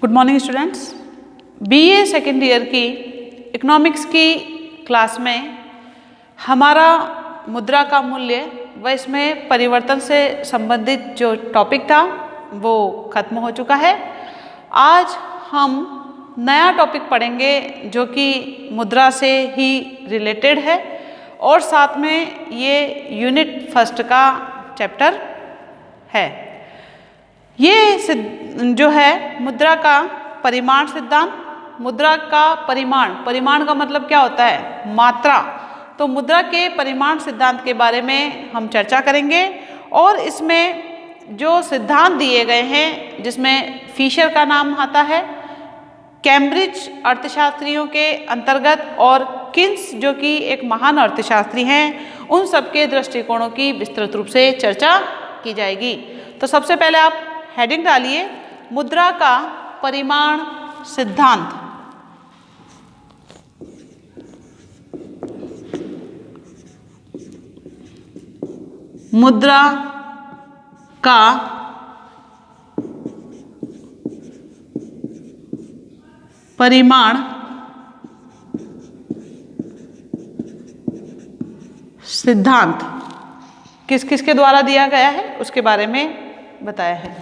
Good morning students. BA second year की economics की class में हमारा मुद्रा का मूल्य व इसमें परिवर्तन से संबंधित जो टॉपिक था वो खत्म हो चुका है। आज हम नया टॉपिक पढ़ेंगे जो कि मुद्रा से ही रिलेटेड है और साथ में ये यूनिट फर्स्ट का चैप्टर है। ये जो है मुद्रा का परिमाण सिद्धांत। मुद्रा का परिमाण का मतलब क्या होता है? मात्रा। तो मुद्रा के परिमाण सिद्धांत के बारे में हम चर्चा करेंगे और इसमें जो सिद्धांत दिए गए हैं जिसमें फिशर का नाम आता है, कैम्ब्रिज अर्थशास्त्रियों के अंतर्गत और किन्स जो कि एक महान अर्थशास्त्री हैं, उन सबके दृष्टिकोणों की विस्तृत रूप से चर्चा की जाएगी। तो सबसे पहले आप हेडिंग डालिए, मुद्रा का परिमाण सिद्धांत। मुद्रा का परिमाण सिद्धांत किस किस के द्वारा दिया गया है उसके बारे में बताया है।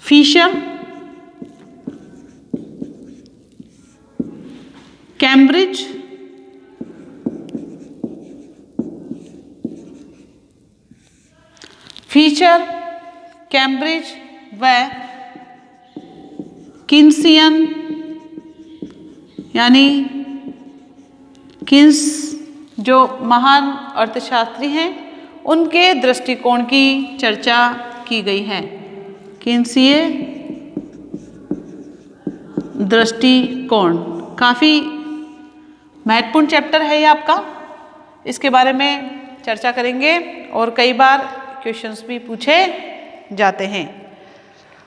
फिशर, कैम्ब्रिज, फिशर, कैम्ब्रिज व किन्सियन यानी किन्स जो महान अर्थशास्त्री हैं उनके दृष्टिकोण की चर्चा की गई है। किन्सीय दृष्टिकोण काफ़ी महत्वपूर्ण चैप्टर है ये आपका, इसके बारे में चर्चा करेंगे और कई बार क्वेश्चंस भी पूछे जाते हैं।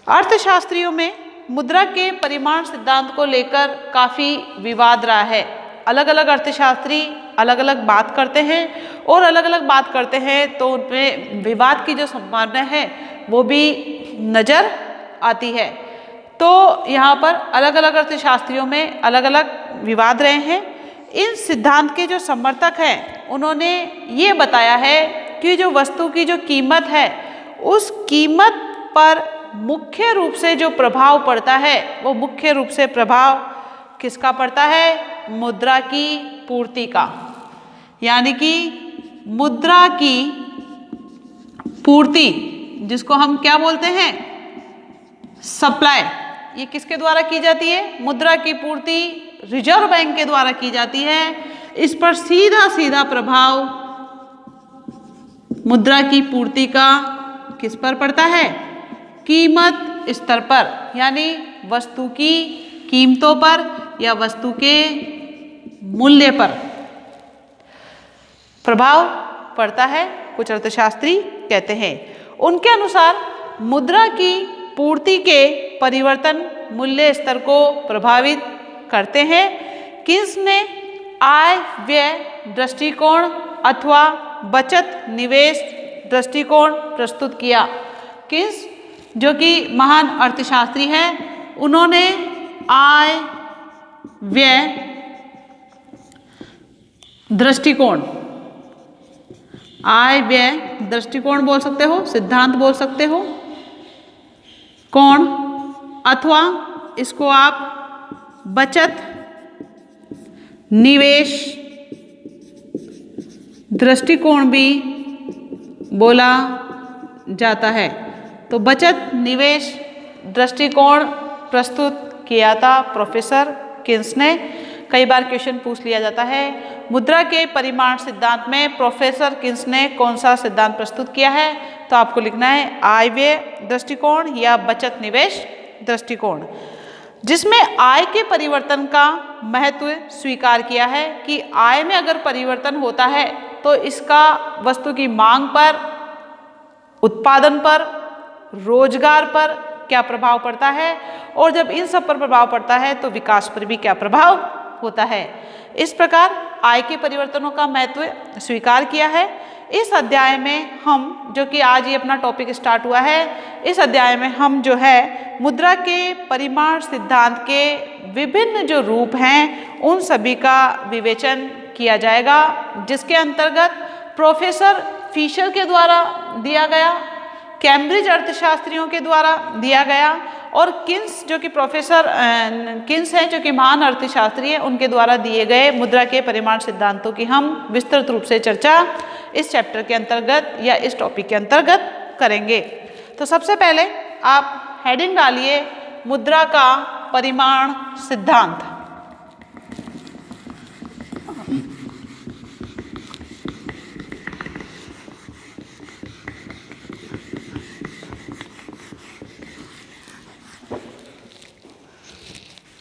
अर्थशास्त्रियों में मुद्रा के परिमाण सिद्धांत को लेकर काफ़ी विवाद रहा है। अलग अलग अर्थशास्त्री अलग अलग बात करते हैं और अलग अलग बात करते हैं तो उनमें विवाद की जो संभावना है वो भी नज़र आती है। तो यहाँ पर अलग अलग अर्थशास्त्रियों में अलग अलग विवाद रहे हैं। इन सिद्धांत के जो समर्थक हैं उन्होंने ये बताया है कि जो वस्तु की जो कीमत है उस कीमत पर मुख्य रूप से जो प्रभाव पड़ता है वो मुख्य रूप से प्रभाव किसका पड़ता है? मुद्रा की पूर्ति का। यानी कि मुद्रा की पूर्ति जिसको हम क्या बोलते हैं? सप्लाई। ये किसके द्वारा की जाती है? मुद्रा की पूर्ति रिजर्व बैंक के द्वारा की जाती है। इस पर सीधा सीधा प्रभाव मुद्रा की पूर्ति का किस पर पड़ता है? कीमत स्तर पर, यानी वस्तु की कीमतों पर या वस्तु के मूल्य पर प्रभाव पड़ता है, कुछ अर्थशास्त्री कहते हैं। उनके अनुसार मुद्रा की पूर्ति के परिवर्तन मूल्य स्तर को प्रभावित करते हैं। किन्स ने आय व्यय दृष्टिकोण अथवा बचत निवेश दृष्टिकोण प्रस्तुत किया। किन्स जो कि महान अर्थशास्त्री हैं उन्होंने आय व्यय दृष्टिकोण, आय व्यय दृष्टिकोण बोल सकते हो, सिद्धांत बोल सकते हो, कोण, अथवा इसको आप बचत निवेश दृष्टिकोण भी बोला जाता है। तो बचत निवेश दृष्टिकोण प्रस्तुत किया था प्रोफेसर किन्स ने। कई बार क्वेश्चन पूछ लिया जाता है मुद्रा के परिमाण सिद्धांत में प्रोफेसर किन्स ने कौन सा सिद्धांत प्रस्तुत किया है, तो आपको लिखना है आय व्यय दृष्टिकोण या बचत निवेश दृष्टिकोण, जिसमें आय के परिवर्तन का महत्व स्वीकार किया है कि आय में अगर परिवर्तन होता है तो इसका वस्तु की मांग पर, उत्पादन पर, रोजगार पर क्या प्रभाव पड़ता है और जब इन सब पर प्रभाव पड़ता है तो विकास पर भी क्या प्रभाव होता है। इस प्रकार आय के परिवर्तनों का महत्व स्वीकार किया है। इस अध्याय में हम, जो कि आज ये अपना टॉपिक स्टार्ट हुआ है, इस अध्याय में हम जो है मुद्रा के परिमाण सिद्धांत के विभिन्न जो रूप हैं उन सभी का विवेचन किया जाएगा, जिसके अंतर्गत प्रोफेसर फिशर के द्वारा दिया गया, कैम्ब्रिज अर्थशास्त्रियों के द्वारा दिया गया और किन्स, जो कि प्रोफेसर किन्स हैं, जो कि महान अर्थशास्त्री हैं, उनके द्वारा दिए गए मुद्रा के परिमाण सिद्धांतों की हम विस्तृत रूप से चर्चा इस चैप्टर के अंतर्गत या इस टॉपिक के अंतर्गत करेंगे। तो सबसे पहले आप हेडिंग डालिए मुद्रा का परिमाण सिद्धांत।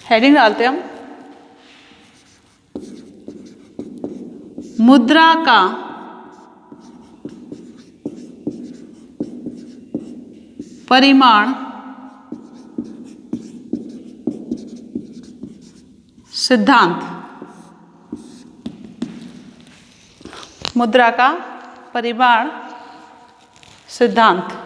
हेडिंग डालते हम मुद्रा का परिमाण सिद्धांत। मुद्रा का परिमाण सिद्धांत।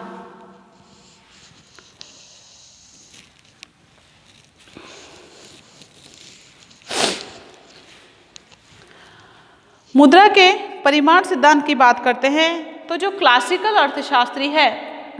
मुद्रा के परिमाण सिद्धांत की बात करते हैं तो जो क्लासिकल अर्थशास्त्री है,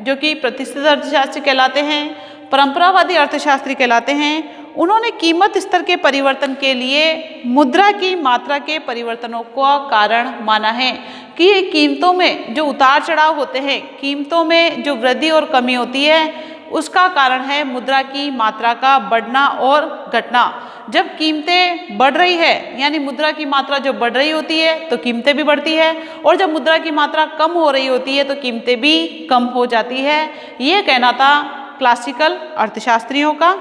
जो कि प्रतिष्ठित अर्थशास्त्री कहलाते हैं, परंपरावादी अर्थशास्त्री कहलाते हैं, उन्होंने कीमत स्तर के परिवर्तन के लिए मुद्रा की मात्रा के परिवर्तनों का कारण माना है कि ये कीमतों में जो उतार चढ़ाव होते हैं, कीमतों में जो वृद्धि और कमी होती है, उसका कारण है मुद्रा की मात्रा का बढ़ना और घटना। जब कीमतें बढ़ रही है, यानी मुद्रा की मात्रा जब बढ़ रही होती है तो कीमतें भी बढ़ती है, और जब मुद्रा की मात्रा कम हो रही होती है तो कीमतें भी कम हो जाती है। ये कहना था क्लासिकल अर्थशास्त्रियों का।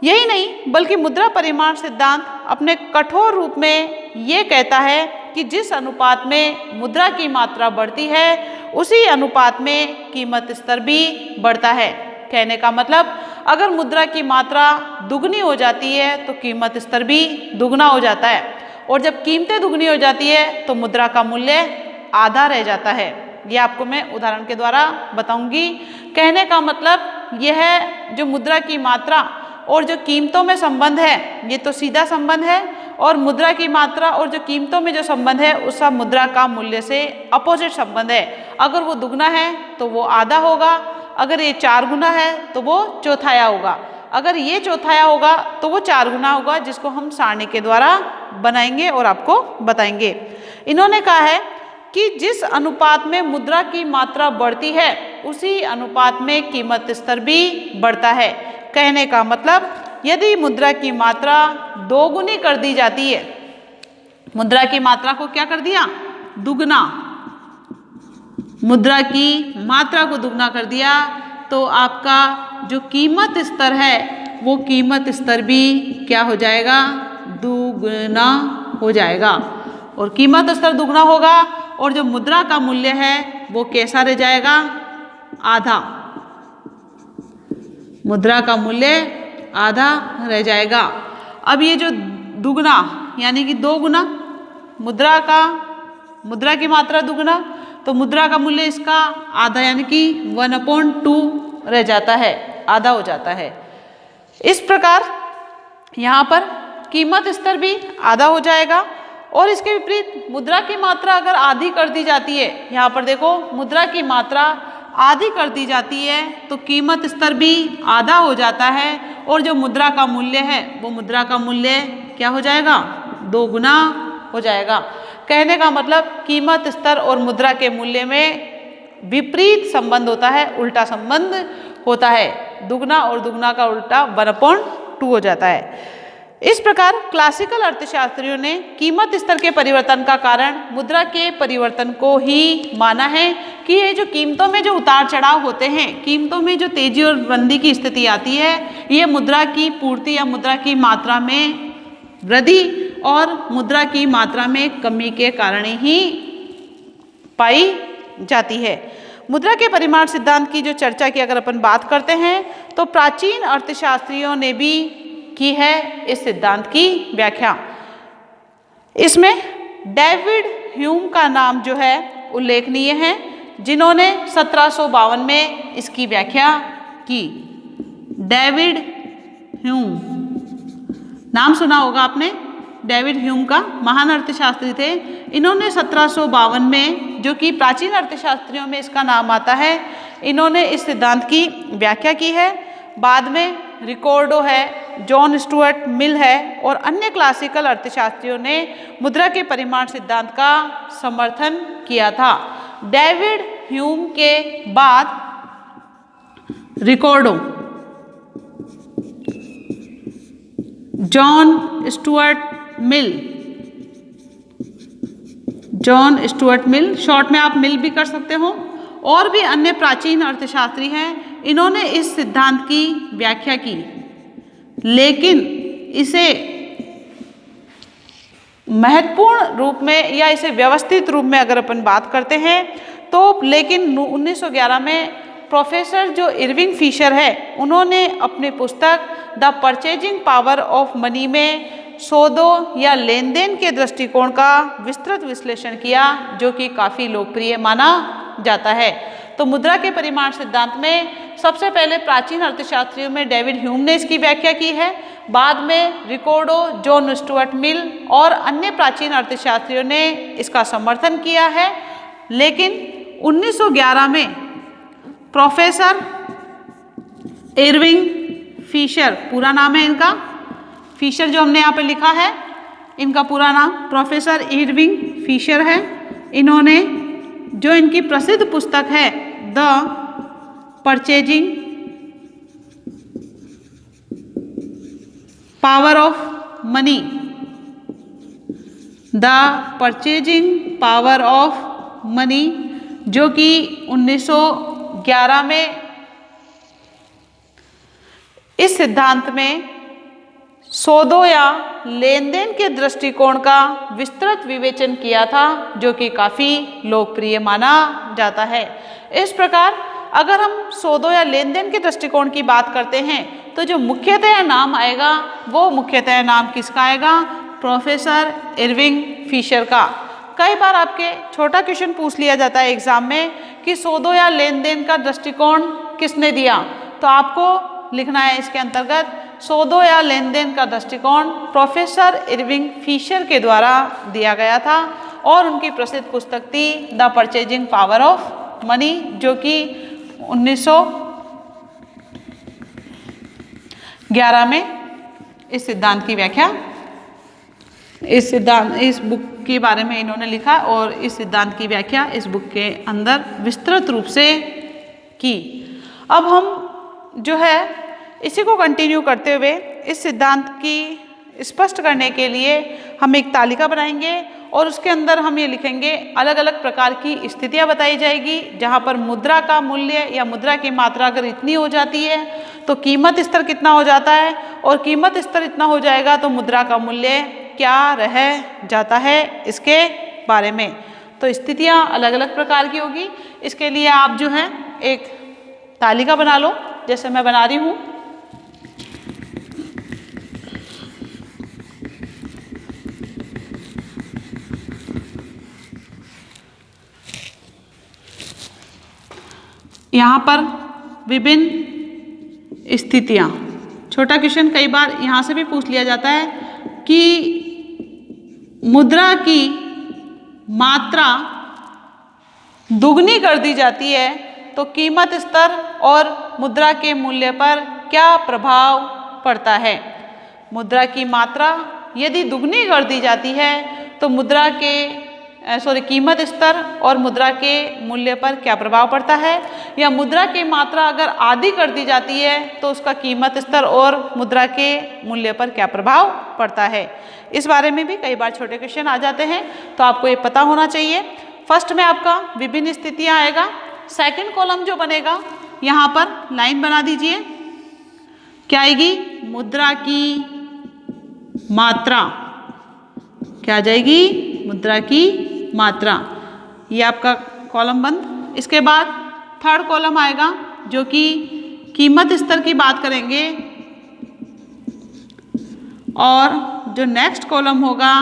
यही नहीं बल्कि मुद्रा परिमाण सिद्धांत अपने कठोर रूप में ये कहता है कि जिस अनुपात में मुद्रा की मात्रा बढ़ती है उसी अनुपात में कीमत स्तर भी बढ़ता है। कहने का मतलब, अगर मुद्रा की मात्रा दुगनी हो जाती है तो कीमत स्तर भी दुगना हो जाता है, और जब कीमतें दुगनी हो जाती है तो मुद्रा का मूल्य आधा रह जाता है। ये आपको मैं उदाहरण के द्वारा बताऊंगी। कहने का मतलब यह है, जो मुद्रा की मात्रा और जो कीमतों में संबंध है, ये तो सीधा संबंध है, और मुद्रा की मात्रा और जो कीमतों में जो संबंध है उसका मुद्रा का मूल्य से अपोजिट संबंध है। अगर वो दुगना है तो वो आधा होगा, अगर ये 4 गुना है तो वो चौथाया होगा, अगर ये चौथाया होगा तो वो 4 गुना होगा, जिसको हम सारणी के द्वारा बनाएंगे और आपको बताएंगे। इन्होंने कहा है कि जिस अनुपात में मुद्रा की मात्रा बढ़ती है उसी अनुपात में कीमत स्तर भी बढ़ता है। कहने का मतलब, यदि मुद्रा की मात्रा 2 गुनी कर दी जाती है, मुद्रा की मात्रा को क्या कर दिया, दुगना, मुद्रा की मात्रा को दुगना कर दिया, तो आपका जो कीमत स्तर है वो कीमत स्तर भी क्या हो जाएगा, दुगना हो जाएगा। और कीमत स्तर दुगना होगा और जो मुद्रा का मूल्य है वो कैसा रह जाएगा, आधा। मुद्रा का मूल्य आधा रह जाएगा। अब ये जो दुगना यानी कि 2 गुना, मुद्रा की मात्रा दुगना, तो मुद्रा का मूल्य इसका आधा यानी कि 1/2 रह जाता है, आधा हो जाता है। इस प्रकार यहाँ पर कीमत स्तर भी आधा हो जाएगा। और इसके विपरीत मुद्रा की मात्रा अगर आधी कर दी जाती है, यहाँ पर देखो मुद्रा की मात्रा आधी कर दी जाती है तो कीमत स्तर भी आधा हो जाता है, और जो मुद्रा का मूल्य है वो मुद्रा का मूल्य क्या हो जाएगा, 2 गुना हो जाएगा। कहने का मतलब, कीमत स्तर और मुद्रा के मूल्य में विपरीत संबंध होता है, उल्टा संबंध होता है। दुगना और दुगना का उल्टा 1/2 हो जाता है। इस प्रकार क्लासिकल अर्थशास्त्रियों ने कीमत स्तर के परिवर्तन का कारण मुद्रा के परिवर्तन को ही माना है कि ये जो कीमतों में जो उतार चढ़ाव होते हैं, कीमतों में जो तेजी और मंदी की स्थिति आती है, ये मुद्रा की पूर्ति या मुद्रा की मात्रा में वृद्धि और मुद्रा की मात्रा में कमी के कारण ही पाई जाती है। मुद्रा के परिमाण सिद्धांत की जो चर्चा की अगर अपन बात करते हैं तो प्राचीन अर्थशास्त्रियों ने भी की है इस सिद्धांत की व्याख्या। इसमें डेविड ह्यूम का नाम जो है उल्लेखनीय हैं जिन्होंने 1752 में इसकी व्याख्या की। डेविड ह्यूम, नाम सुना होगा आपने, डेविड ह्यूम का महान अर्थशास्त्री थे। इन्होंने 1752 में, जो कि प्राचीन अर्थशास्त्रियों में इसका नाम आता है, इन्होंने इस सिद्धांत की व्याख्या की है। बाद में रिकॉर्डो है, जॉन स्टुअर्ट मिल है और अन्य क्लासिकल अर्थशास्त्रियों ने मुद्रा के परिमाण सिद्धांत का समर्थन किया था। डेविड ह्यूम के बाद Ricardo, John Stuart Mill, short में आप मिल भी कर सकते हो, और भी अन्य प्राचीन अर्थशास्त्री हैं। इन्होंने इस सिद्धांत की व्याख्या की, लेकिन इसे महत्वपूर्ण रूप में या इसे व्यवस्थित रूप में अगर अपन बात करते हैं तो, लेकिन 1911 में प्रोफेसर जो इरविंग फिशर है, उन्होंने अपनी पुस्तक the purchasing power of money में सौदों या लेन देन के दृष्टिकोण का विस्तृत विश्लेषण किया, जो कि काफ़ी लोकप्रिय माना जाता है। तो मुद्रा के परिमाण सिद्धांत में सबसे पहले प्राचीन अर्थशास्त्रियों में डेविड ह्यूम ने इसकी व्याख्या की है। बाद में रिकॉर्डो, जॉन स्टुअर्ट मिल और अन्य प्राचीन अर्थशास्त्रियों ने इसका समर्थन किया है। लेकिन 1911 में प्रोफेसर इरविंग फिशर, पूरा नाम है इनका, फिशर जो हमने यहाँ पे लिखा है, इनका पूरा नाम प्रोफेसर इरविंग फिशर है। इन्होंने जो इनकी प्रसिद्ध पुस्तक है the purchasing power of money, the purchasing power of money, जो कि 1911 में इस सिद्धांत में सौदों या लेन देन के दृष्टिकोण का विस्तृत विवेचन किया था, जो कि काफ़ी लोकप्रिय माना जाता है। इस प्रकार अगर हम सौदों या लेन देन के दृष्टिकोण की बात करते हैं तो जो मुख्यतः नाम आएगा वो मुख्यतः नाम किसका आएगा? प्रोफेसर इरविंग फिशर का। कई बार आपके छोटा क्वेश्चन पूछ लिया जाता है एग्जाम में कि सौदों या लेन देन का दृष्टिकोण किसने दिया, तो आपको लिखना है इसके अंतर्गत सौदों या लेन देन का दृष्टिकोण प्रोफेसर इरविंग फिशर के द्वारा दिया गया था और उनकी प्रसिद्ध पुस्तक थी the purchasing power of money, जो कि 1911 में इस सिद्धांत की व्याख्या, इस बुक के बारे में इन्होंने लिखा और इस सिद्धांत की व्याख्या इस बुक के अंदर विस्तृत रूप से की। अब हम जो है इसी को कंटिन्यू करते हुए इस सिद्धांत की स्पष्ट करने के लिए हम एक तालिका बनाएंगे और उसके अंदर हम ये लिखेंगे अलग अलग प्रकार की स्थितियां बताई जाएगी जहां पर मुद्रा का मूल्य या मुद्रा की मात्रा अगर इतनी हो जाती है तो कीमत स्तर कितना हो जाता है और कीमत स्तर इतना हो जाएगा तो मुद्रा का मूल्य क्या रह जाता है, इसके बारे में। तो स्थितियां अलग अलग प्रकार की होगी। इसके लिए आप जो है एक तालिका बना लो, जैसे मैं बना रही हूँ। यहाँ पर विभिन्न स्थितियाँ, छोटा क्वेश्चन कई बार यहाँ से भी पूछ लिया जाता है कि मुद्रा की मात्रा दुगनी कर दी जाती है तो कीमत स्तर और मुद्रा के मूल्य पर क्या प्रभाव पड़ता है। मुद्रा की मात्रा यदि दुगनी कर दी जाती है तो मुद्रा के कीमत स्तर और मुद्रा के मूल्य पर क्या प्रभाव पड़ता है, या मुद्रा की मात्रा अगर आधी कर दी जाती है तो उसका कीमत स्तर और मुद्रा के मूल्य पर क्या प्रभाव पड़ता है। इस बारे में भी कई बार छोटे क्वेश्चन आ जाते हैं, तो आपको ये पता होना चाहिए। फर्स्ट में आपका विभिन्न स्थितियाँ आएगा। सेकंड कॉलम जो बनेगा यहाँ पर लाइन बना दीजिए, क्या आएगी? मुद्रा की मात्रा, क्या आ जाएगी? मुद्रा की मात्रा। ये आपका कॉलम बंद। इसके बाद थर्ड कॉलम आएगा जो कि कीमत स्तर की बात करेंगे और जो नेक्स्ट कॉलम होगा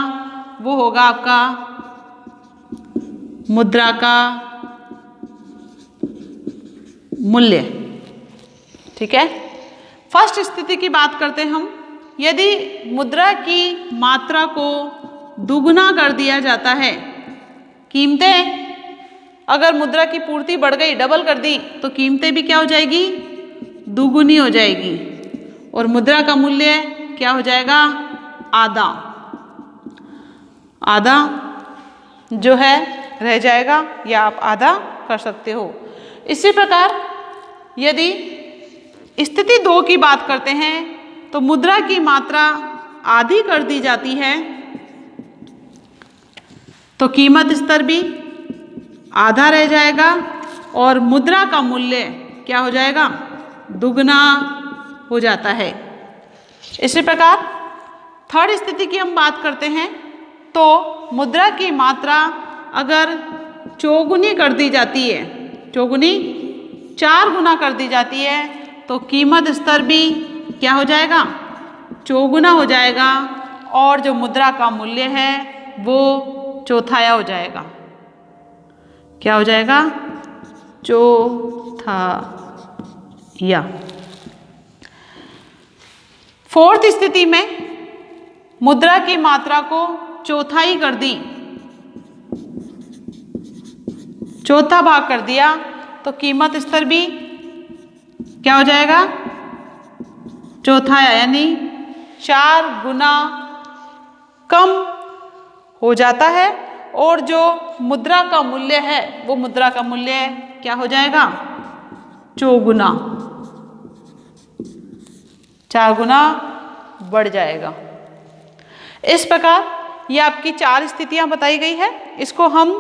वो होगा आपका मुद्रा का मूल्य। ठीक है, फर्स्ट स्थिति की बात करते हैं हम। यदि मुद्रा की मात्रा को दुगुना कर दिया जाता है, कीमतें अगर मुद्रा की पूर्ति बढ़ गई, डबल कर दी, तो कीमतें भी क्या हो जाएगी, दुगुनी हो जाएगी, और मुद्रा का मूल्य क्या हो जाएगा, आधा। आधा जो है रह जाएगा, या आप आधा कर सकते हो। इसी प्रकार यदि स्थिति 2 की बात करते हैं तो मुद्रा की मात्रा आधी कर दी जाती है, तो कीमत स्तर भी आधा रह जाएगा और मुद्रा का मूल्य क्या हो जाएगा, दुगना हो जाता है। इसी प्रकार थर्ड स्थिति की हम बात करते हैं तो मुद्रा की मात्रा अगर चौगुनी कर दी जाती है, चौगुनी 4 गुना कर दी जाती है, तो कीमत स्तर भी क्या हो जाएगा, चौगुना हो जाएगा, और जो मुद्रा का मूल्य है वो चौथाया हो जाएगा। क्या हो जाएगा, चौथाया। फोर्थ स्थिति में मुद्रा की मात्रा को चौथाई कर दी, चौथा भाग कर दिया, तो कीमत स्तर भी क्या हो जाएगा, चौथाया, यानी 4 गुना कम हो जाता है, और जो मुद्रा का मूल्य है वो मुद्रा का मूल्य क्या हो जाएगा, चौगुना, 4 गुना बढ़ जाएगा। इस प्रकार ये आपकी 4 स्थितियां बताई गई है। इसको हम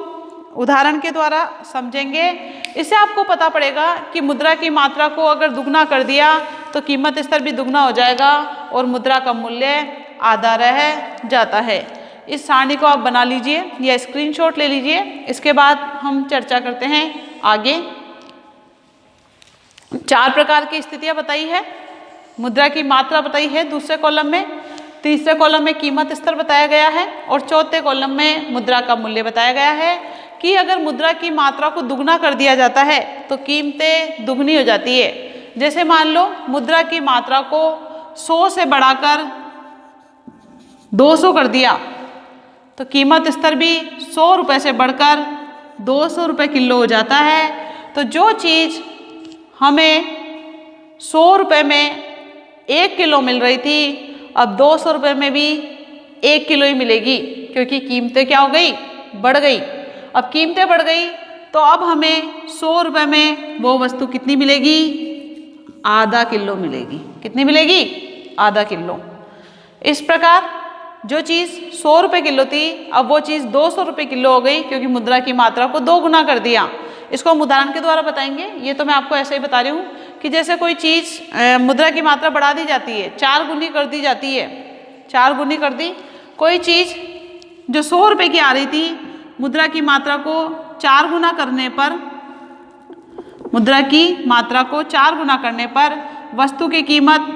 उदाहरण के द्वारा समझेंगे। इससे आपको पता पड़ेगा कि मुद्रा की मात्रा को अगर दुगना कर दिया तो कीमत स्तर भी दुगना हो जाएगा और मुद्रा का मूल्य आधा रह जाता है। इस सारणी को आप बना लीजिए या स्क्रीनशॉट ले लीजिए। इसके बाद हम चर्चा करते हैं आगे। 4 प्रकार की स्थितियां बताई है, मुद्रा की मात्रा बताई है दूसरे कॉलम में, तीसरे कॉलम में कीमत स्तर बताया गया है, और चौथे कॉलम में मुद्रा का मूल्य बताया गया है कि अगर मुद्रा की मात्रा को दुगना कर दिया जाता है तो कीमतें दुगनी हो जाती है। जैसे मान लो मुद्रा की मात्रा को 100 से बढ़ाकर 200 कर दिया तो कीमत स्तर भी 100 रुपये से बढ़कर 200 रुपये किलो हो जाता है। तो जो चीज़ हमें 100 रुपये में 1 किलो मिल रही थी, अब 200 रुपये में भी 1 किलो ही मिलेगी, क्योंकि कीमतें क्या हो गई, बढ़ गई। अब कीमतें बढ़ गई तो अब हमें 100 रुपये में वो वस्तु कितनी मिलेगी, आधा किलो मिलेगी। कितनी मिलेगी, आधा किलो। इस प्रकार जो चीज़ 100 रुपये किलो थी अब वो चीज़ 200 रुपये किलो हो गई, क्योंकि मुद्रा की मात्रा को 2 गुना कर दिया। इसको हम उदाहरण के द्वारा बताएंगे। ये तो मैं आपको ऐसे ही बता रही हूँ कि जैसे कोई चीज़ मुद्रा की मात्रा बढ़ा दी जाती है, 4 गुनी कर दी जाती है, 4 गुनी कर दी। कोई चीज़ जो 100 रुपये की आ रही थी, मुद्रा की मात्रा को 4 गुना करने पर, मुद्रा की मात्रा को 4 गुना करने पर वस्तु की कीमत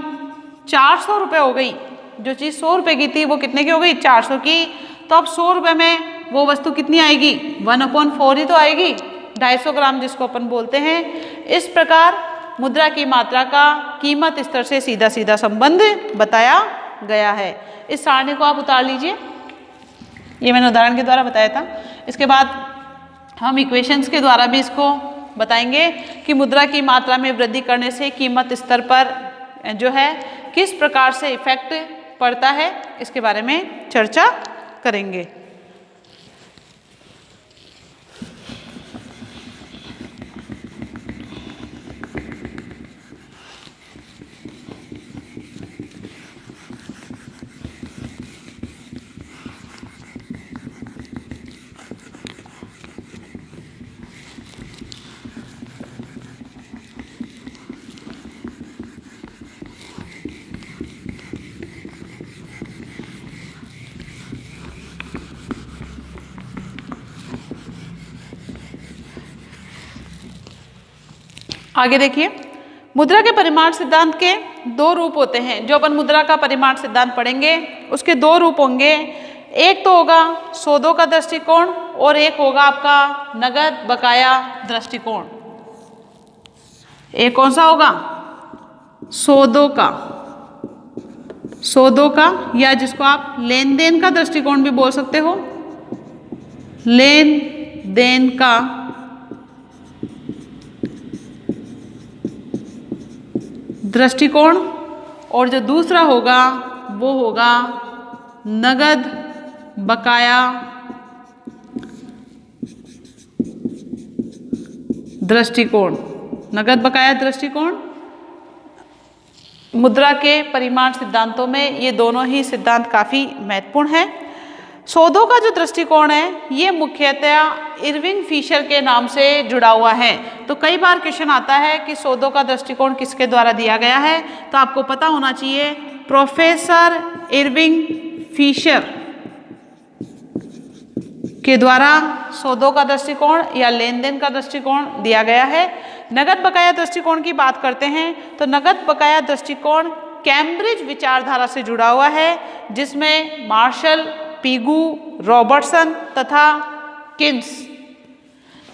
400 रुपये हो गई। जो चीज़ 100 रुपये की थी वो कितने की हो गई, 400 की। तो अब 100 रुपये में वो वस्तु कितनी आएगी, 1/4 ही तो आएगी, 250 ग्राम जिसको अपन बोलते हैं। इस प्रकार मुद्रा की मात्रा का कीमत स्तर से सीधा सीधा संबंध बताया गया है। इस सारणी को आप उतार लीजिए, ये मैंने उदाहरण के द्वारा बताया था। इसके बाद हम इक्वेशंस के द्वारा भी इसको बताएंगे कि मुद्रा की मात्रा में वृद्धि करने से कीमत स्तर पर जो है किस प्रकार से इफेक्ट पड़ता है, इसके बारे में चर्चा करेंगे। आगे देखिए, मुद्रा के परिमाण सिद्धांत के 2 रूप होते हैं। जो अपन मुद्रा का परिमाण सिद्धांत पढ़ेंगे उसके 2 रूप होंगे। एक तो होगा सौदों का दृष्टिकोण और एक होगा आपका नगद बकाया दृष्टिकोण। एक कौन सा होगा? सौदों का या जिसको आप लेन देन का दृष्टिकोण भी बोल सकते हो, लेन देन का दृष्टिकोण। और जो दूसरा होगा वो होगा नगद बकाया दृष्टिकोण। नगद बकाया दृष्टिकोण मुद्रा के परिमाण सिद्धांतों में ये दोनों ही सिद्धांत काफ़ी महत्वपूर्ण हैं। सौदों का जो दृष्टिकोण है ये मुख्यतः इरविंग फिशर के नाम से जुड़ा हुआ है। तो कई बार क्वेश्चन आता है कि सौदों का दृष्टिकोण किसके द्वारा दिया गया है, तो आपको पता होना चाहिए प्रोफेसर इरविंग फिशर के द्वारा सौदों का दृष्टिकोण या लेन देन का दृष्टिकोण दिया गया है। नगद बकाया दृष्टिकोण की बात करते हैं तो नगद बकाया दृष्टिकोण कैम्ब्रिज विचारधारा से जुड़ा हुआ है, जिसमें मार्शल, पीगू, रॉबर्टसन तथा किन्स।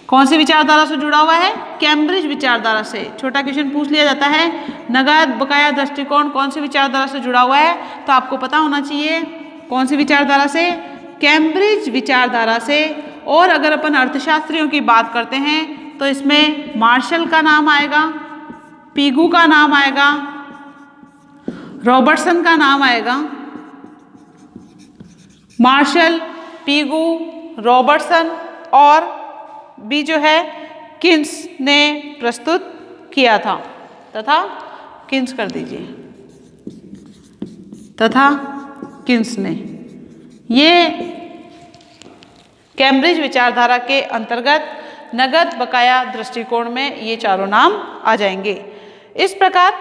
कौन सी विचारधारा से जुड़ा हुआ है? कैम्ब्रिज विचारधारा से। छोटा क्वेश्चन पूछ लिया जाता है नगद बकाया दृष्टिकोण कौन सी विचारधारा से जुड़ा हुआ है, तो आपको पता होना चाहिए कौन सी विचारधारा से? कैम्ब्रिज विचारधारा से। और अगर अपन अर्थशास्त्रियों की बात करते हैं तो इसमें मार्शल का नाम आएगा, पीगू का नाम आएगा, रॉबर्टसन का नाम आएगा। मार्शल, पीगू, रॉबर्टसन और भी जो है किन्स ने प्रस्तुत किया था तथा किन्स कर दीजिए तथा किन्स ने। ये कैम्ब्रिज विचारधारा के अंतर्गत नगद बकाया दृष्टिकोण में ये चारों नाम आ जाएंगे। इस प्रकार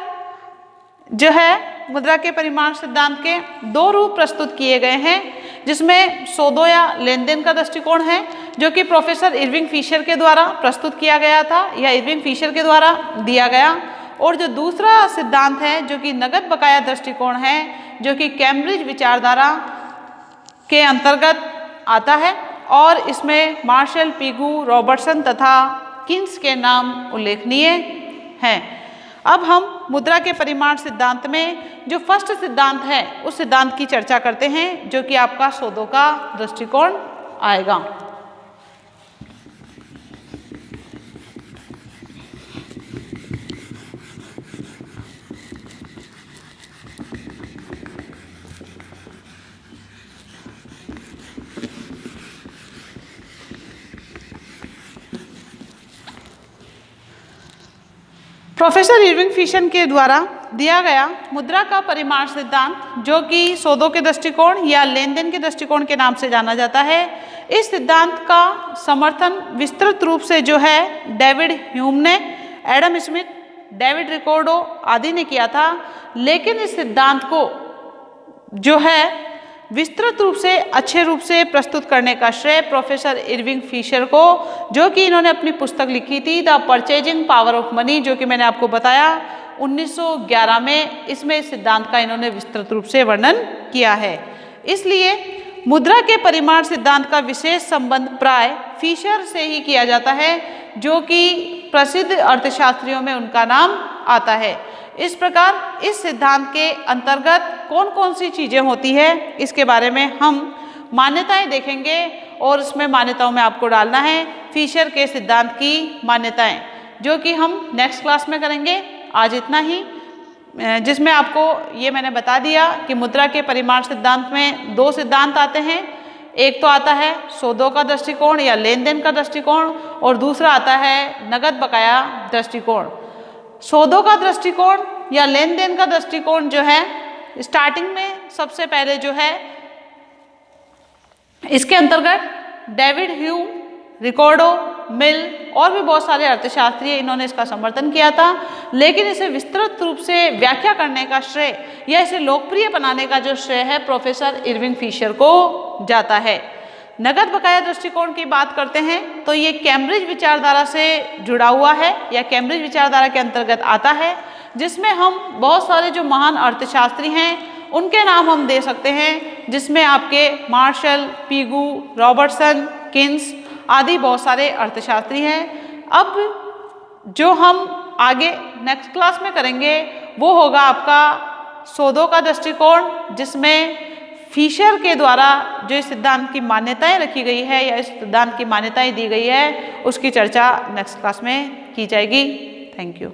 जो है मुद्रा के परिमाण सिद्धांत के दो रूप प्रस्तुत किए गए हैं, जिसमें सौदों या लेन देन का दृष्टिकोण है जो कि प्रोफेसर इरविंग फिशर के द्वारा प्रस्तुत किया गया था या इरविंग फिशर के द्वारा दिया गया। और जो दूसरा सिद्धांत है जो कि नगद बकाया दृष्टिकोण है, जो कि कैम्ब्रिज विचारधारा के अंतर्गत आता है और इसमें मार्शल, पीगू, रॉबर्टसन तथा किन्स के नाम उल्लेखनीय हैं। अब हम मुद्रा के परिमाण सिद्धांत में जो फर्स्ट सिद्धांत है उस सिद्धांत की चर्चा करते हैं, जो कि आपका सौदों का दृष्टिकोण आएगा। प्रोफेसर इरविंग फिशर के द्वारा दिया गया मुद्रा का परिमाण सिद्धांत, जो कि सौदों के दृष्टिकोण या लेन देन के दृष्टिकोण के नाम से जाना जाता है, इस सिद्धांत का समर्थन विस्तृत रूप से जो है डेविड ह्यूम ने, एडम स्मिथ, डेविड रिकॉर्डो आदि ने किया था। लेकिन इस सिद्धांत को जो है विस्तृत रूप से अच्छे रूप से प्रस्तुत करने का श्रेय प्रोफेसर इरविंग फिशर को, जो कि इन्होंने अपनी पुस्तक लिखी थी the purchasing power of money, जो कि मैंने आपको बताया 1911 में। इसमें इस सिद्धांत का इन्होंने विस्तृत रूप से वर्णन किया है। इसलिए मुद्रा के परिमाण सिद्धांत का विशेष संबंध प्राय फिशर से ही किया जाता है, जो कि प्रसिद्ध अर्थशास्त्रियों में उनका नाम आता है। इस प्रकार इस सिद्धांत के अंतर्गत कौन कौन सी चीज़ें होती है इसके बारे में हम मान्यताएं देखेंगे, और इसमें मान्यताओं में आपको डालना है फिशर के सिद्धांत की मान्यताएं, जो कि हम नेक्स्ट क्लास में करेंगे। आज इतना ही, जिसमें आपको ये मैंने बता दिया कि मुद्रा के परिमाण सिद्धांत में दो सिद्धांत आते हैं। एक तो आता है सौदों का दृष्टिकोण या लेन देन का दृष्टिकोण, और दूसरा आता है नगद बकाया दृष्टिकोण। सौदों का दृष्टिकोण या लेन देन का दृष्टिकोण जो है, स्टार्टिंग में सबसे पहले जो है इसके अंतर्गत डेविड ह्यूम, रिकॉर्डो, मिल और भी बहुत सारे अर्थशास्त्री इन्होंने इसका समर्थन किया था। लेकिन इसे विस्तृत रूप से व्याख्या करने का श्रेय या इसे लोकप्रिय बनाने का जो श्रेय है प्रोफेसर इरविंग फिशर को जाता है। नगद बकाया दृष्टिकोण की बात करते हैं तो ये कैम्ब्रिज विचारधारा से जुड़ा हुआ है या कैम्ब्रिज विचारधारा के अंतर्गत आता है, जिसमें हम बहुत सारे जो महान अर्थशास्त्री हैं उनके नाम हम दे सकते हैं, जिसमें आपके मार्शल, पीगू, रॉबर्टसन, किन्स आदि बहुत सारे अर्थशास्त्री हैं। अब जो हम आगे नेक्स्ट क्लास में करेंगे वो होगा आपका सौदों का दृष्टिकोण, जिसमें फिशर के द्वारा जो इस सिद्धांत की मान्यताएं रखी गई है या इस सिद्धांत की मान्यताएं दी गई है उसकी चर्चा नेक्स्ट क्लास में की जाएगी। Thank you.